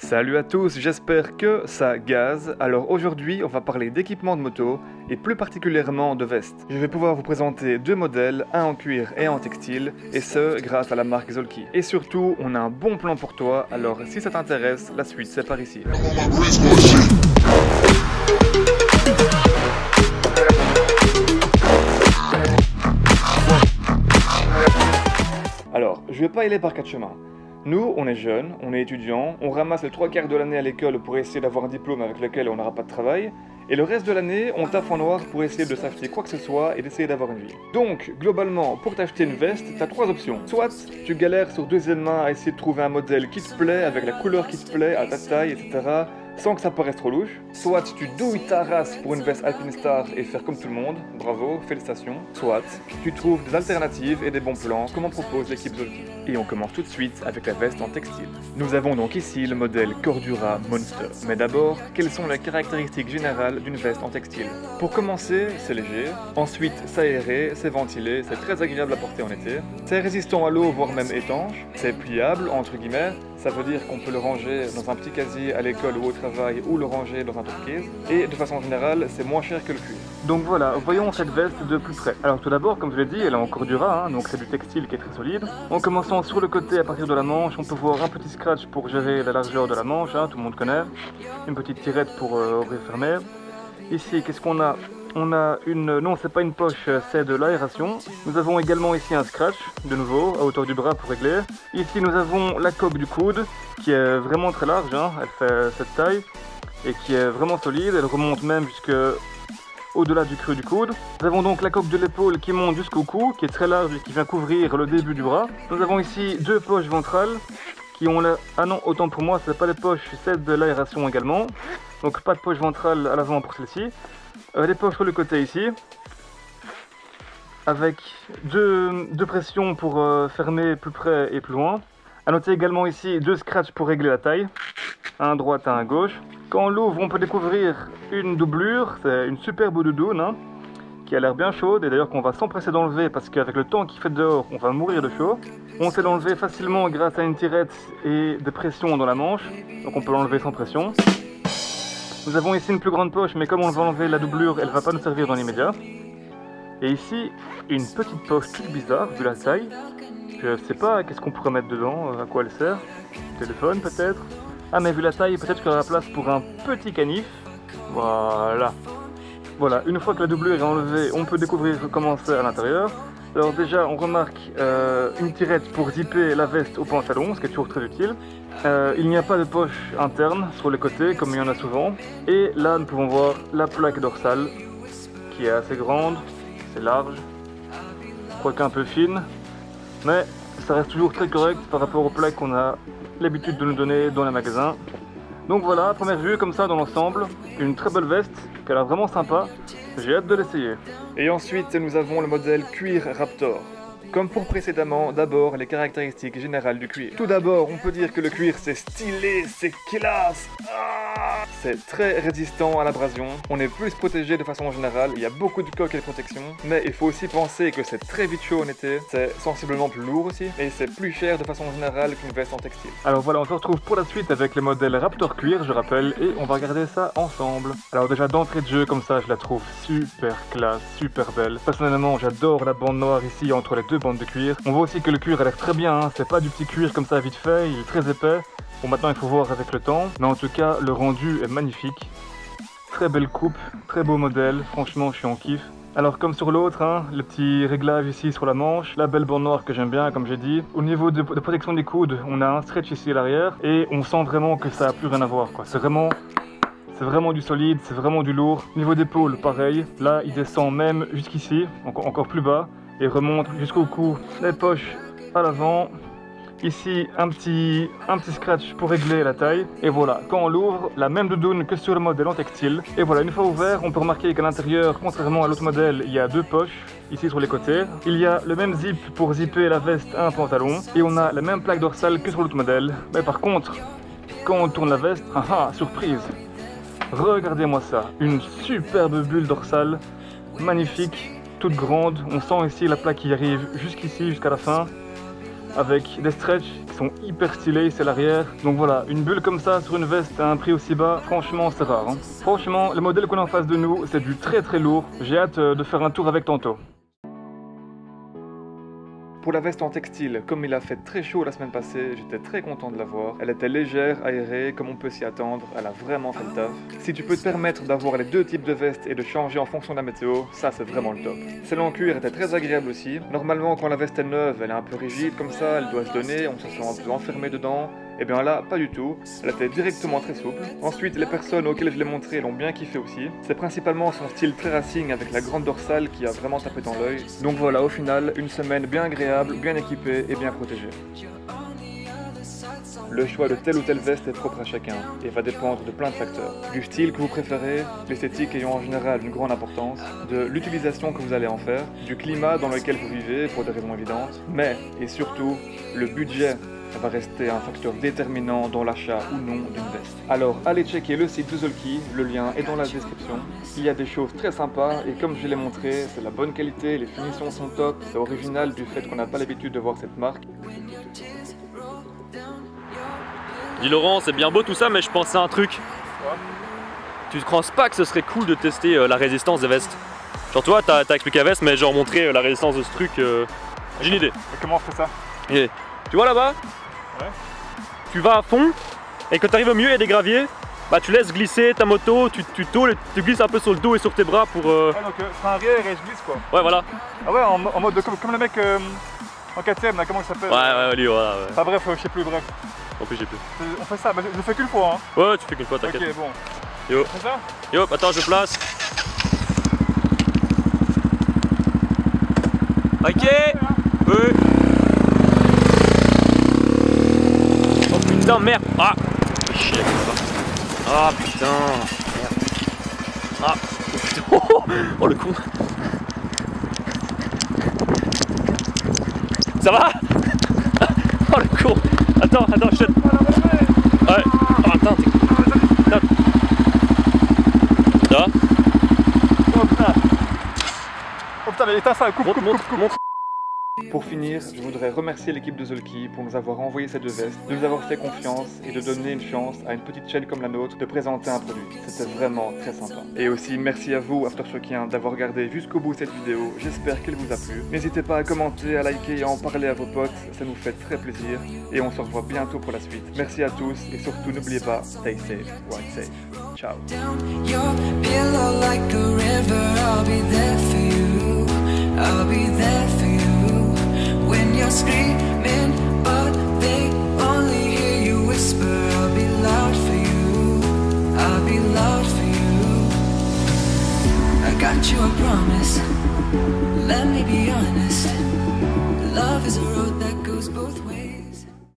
Salut à tous, j'espère que ça gaze. Alors aujourd'hui, on va parler d'équipement de moto et plus particulièrement de vestes. Je vais pouvoir vous présenter deux modèles, un en cuir et un en textile, et ce grâce à la marque Zolki. Et surtout, on a un bon plan pour toi, alors si ça t'intéresse, la suite c'est par ici. Alors, je vais pas y aller par quatre chemins. Nous, on est jeunes, on est étudiants, on ramasse les 3/4 de l'année à l'école pour essayer d'avoir un diplôme avec lequel on n'aura pas de travail, et le reste de l'année, on taffe en noir pour essayer de s'acheter quoi que ce soit et d'essayer d'avoir une vie. Donc, globalement, pour t'acheter une veste, t'as trois options. Soit tu galères sur deuxième main à essayer de trouver un modèle qui te plaît, avec la couleur qui te plaît, à ta taille, etc., sans que ça paraisse trop louche. Soit tu douilles ta race pour une veste Alpinestar et faire comme tout le monde, bravo, félicitations. Soit tu trouves des alternatives et des bons plans, comme en propose l'équipe Zolki. Et on commence tout de suite avec la veste en textile. Nous avons donc ici le modèle Cordura Monster. Mais d'abord, quelles sont les caractéristiques générales d'une veste en textile? Pour commencer, c'est léger. Ensuite, c'est aéré, c'est ventilé, c'est très agréable à porter en été. C'est résistant à l'eau, voire même étanche. C'est pliable, entre guillemets. Ça veut dire qu'on peut le ranger dans un petit casier à l'école ou au travail ou le ranger dans un turquoise. Et de façon générale, c'est moins cher que le cuir. Donc voilà, voyons cette veste de plus près. Alors tout d'abord, comme je l'ai dit, elle est en Cordura, donc c'est du textile qui est très solide. En commençant sur le côté à partir de la manche, on peut voir un petit scratch pour gérer la largeur de la manche, tout le monde connaît. Une petite tirette pour ouvrir et fermer. Ici, qu'est-ce qu'on a? On a une... Non, c'est pas une poche, c'est de l'aération. Nous avons également ici un scratch, de nouveau, à hauteur du bras pour régler. Ici, nous avons la coque du coude, qui est vraiment très large, elle fait cette taille, et qui est vraiment solide, elle remonte même jusque au-delà du creux du coude. Nous avons donc la coque de l'épaule qui monte jusqu'au cou, qui est très large et qui vient couvrir le début du bras. Nous avons ici deux poches ventrales, qui ont la... Ah non, autant pour moi, c'est pas les poches, c'est de l'aération également. Donc pas de poche ventrale à l'avant pour celle-ci. Les poches sur le côté ici, avec deux pressions pour fermer plus près et plus loin. A noter également ici deux scratchs pour régler la taille, un à droite et un à gauche. Quand on l'ouvre, on peut découvrir une doublure, c'est une superbe doudoune, qui a l'air bien chaude, et d'ailleurs qu'on va s'empresser d'enlever parce qu'avec le temps qu'il fait dehors, on va mourir de chaud. On sait l'enlever facilement grâce à une tirette et des pressions dans la manche, donc on peut l'enlever sans pression. Nous avons ici une plus grande poche, mais comme on va enlever la doublure, elle ne va pas nous servir dans l'immédiat. Et ici, une petite poche toute bizarre, vu la taille. Je ne sais pas qu'est-ce qu'on pourrait mettre dedans, à quoi elle sert. Téléphone peut-être. Ah mais vu la taille, peut-être qu'il y aura la place pour un petit canif. Voilà. Voilà, une fois que la doublure est enlevée, on peut découvrir comment c'est à l'intérieur. Alors déjà, on remarque une tirette pour zipper la veste au pantalon, ce qui est toujours très utile. Il n'y a pas de poche interne sur les côtés, comme il y en a souvent. Et là, nous pouvons voir la plaque dorsale, qui est assez grande, c'est large, quoique un peu fine. Mais ça reste toujours très correct par rapport aux plaques qu'on a l'habitude de nous donner dans les magasins. Donc voilà, à première vue, comme ça, dans l'ensemble, une très belle veste, qui a l'air vraiment sympa. J'ai hâte de l'essayer. Et ensuite, nous avons le modèle cuir Raptor. Comme pour précédemment, d'abord les caractéristiques générales du cuir. Tout d'abord, on peut dire que le cuir c'est stylé, c'est classe. C'est très résistant à l'abrasion. On est plus protégé de façon générale, il y a beaucoup de coques et de protection. Mais il faut aussi penser que c'est très vite chaud en été, c'est sensiblement plus lourd aussi, et c'est plus cher de façon générale qu'une veste en textile. Alors voilà, on se retrouve pour la suite avec les modèles Raptor cuir, je rappelle, et on va regarder ça ensemble. Alors déjà d'entrée de jeu comme ça, je la trouve super classe, super belle. Personnellement, j'adore la bande noire ici entre les deux bandes de cuir. On voit aussi que le cuir a l'air très bien, c'est pas du petit cuir comme ça vite fait, il est très épais. Bon, maintenant il faut voir avec le temps, mais en tout cas le rendu est magnifique. Très belle coupe, très beau modèle, franchement je suis en kiff. Alors comme sur l'autre, le petit réglage ici sur la manche, la belle bande noire que j'aime bien comme j'ai dit. Au niveau de protection des coudes, on a un stretch ici à l'arrière et on sent vraiment que ça a plus rien à voir quoi. C'est vraiment du solide, c'est vraiment du lourd. Niveau d'épaule, pareil, là il descend même jusqu'ici, encore plus bas, et remonte jusqu'au cou. Les poches à l'avant. Ici, un petit scratch pour régler la taille. Et voilà, quand on l'ouvre, la même doudoune que sur le modèle en textile. Et voilà, une fois ouvert, on peut remarquer qu'à l'intérieur, contrairement à l'autre modèle, il y a deux poches, ici sur les côtés. Il y a le même zip pour zipper la veste à un pantalon. Et on a la même plaque dorsale que sur l'autre modèle. Mais par contre, quand on tourne la veste, surprise! Regardez-moi ça, une superbe bulle dorsale, magnifique, toute grande. On sent ici la plaque qui arrive jusqu'ici, jusqu'à la fin, avec des stretches qui sont hyper stylés, c'est l'arrière. Donc voilà, une bulle comme ça sur une veste à un prix aussi bas, franchement c'est rare. Hein. Franchement, le modèle qu'on a en face de nous, c'est du très lourd. J'ai hâte de faire un tour avec tantôt. Pour la veste en textile, comme il a fait très chaud la semaine passée, j'étais très content de la voir. Elle était légère, aérée, comme on peut s'y attendre, elle a vraiment fait le taf. Si tu peux te permettre d'avoir les deux types de vestes et de changer en fonction de la météo, ça c'est vraiment le top. Celle en cuir était très agréable aussi. Normalement quand la veste est neuve, elle est un peu rigide comme ça, elle doit se donner, on se sent un peu enfermé dedans. Et bien là, pas du tout, elle était directement très souple. Ensuite, les personnes auxquelles je l'ai montré l'ont bien kiffé aussi. C'est principalement son style très racing avec la grande dorsale qui a vraiment tapé dans l'œil. Donc voilà, au final, une semaine bien agréable, bien équipée et bien protégée. Le choix de telle ou telle veste est propre à chacun et va dépendre de plein de facteurs. Du style que vous préférez, l'esthétique ayant en général une grande importance, de l'utilisation que vous allez en faire, du climat dans lequel vous vivez pour des raisons évidentes, mais, et surtout, le budget. Ça va rester un facteur déterminant dans l'achat ou non d'une veste. Alors allez checker le site de Zolki, le lien est dans la description. Il y a des choses très sympas et comme je l'ai montré, c'est la bonne qualité, les finitions sont top, c'est original du fait qu'on n'a pas l'habitude de voir cette marque. Dis Laurent, c'est bien beau tout ça, mais je pensais à un truc. Quoi? Tu ne penses pas que ce serait cool de tester la résistance des vestes? Genre toi, t'as expliqué la veste, mais genre montrer la résistance de ce truc. J'ai une idée. Et comment on fait ça? Et, tu vois là-bas? Ouais. Tu vas à fond, et quand tu arrives au milieu, il y a des graviers. Bah tu laisses glisser ta moto, tu tôles, tu glisses un peu sur le dos et sur tes bras pour... Ouais, donc frein arrière et je glisse quoi. Ouais, voilà. Ah ouais, en mode comme le mec en KTM, là, comment il s'appelle? Ouais, lui, voilà. Ouais. Enfin bref, je sais plus, bref. En plus, j'ai plus. On fait ça, bah, je le fais qu'une fois. Hein. Ouais, tu fais qu'une fois, t'inquiète. Ok, bon. Yo. C'est ça? Yo, attends, je place. Ok. Oui. Oh putain, merde. Ah. Chier, ah putain. Merde. Ah. Oh putain. Oh le con. Ça va? Oh le con. Attends, je te... Ouais. Oh attends, t'es... Ça va? Oh putain. Oh putain, l'étincelle, coupe. Pour finir, je voudrais remercier l'équipe de Zolki pour nous avoir envoyé ces deux vestes, de nous avoir fait confiance et de donner une chance à une petite chaîne comme la nôtre de présenter un produit. C'était vraiment très sympa. Et aussi merci à vous, Aftershockiens, d'avoir regardé jusqu'au bout cette vidéo. J'espère qu'elle vous a plu. N'hésitez pas à commenter, à liker et à en parler à vos potes, ça nous fait très plaisir. Et on se revoit bientôt pour la suite. Merci à tous et surtout n'oubliez pas, stay safe, ride safe. Ciao. When you're screaming, but they only hear you whisper, I'll be loud for you, I'll be loud for you. I got you a promise, let me be honest. Love is a road that goes both ways.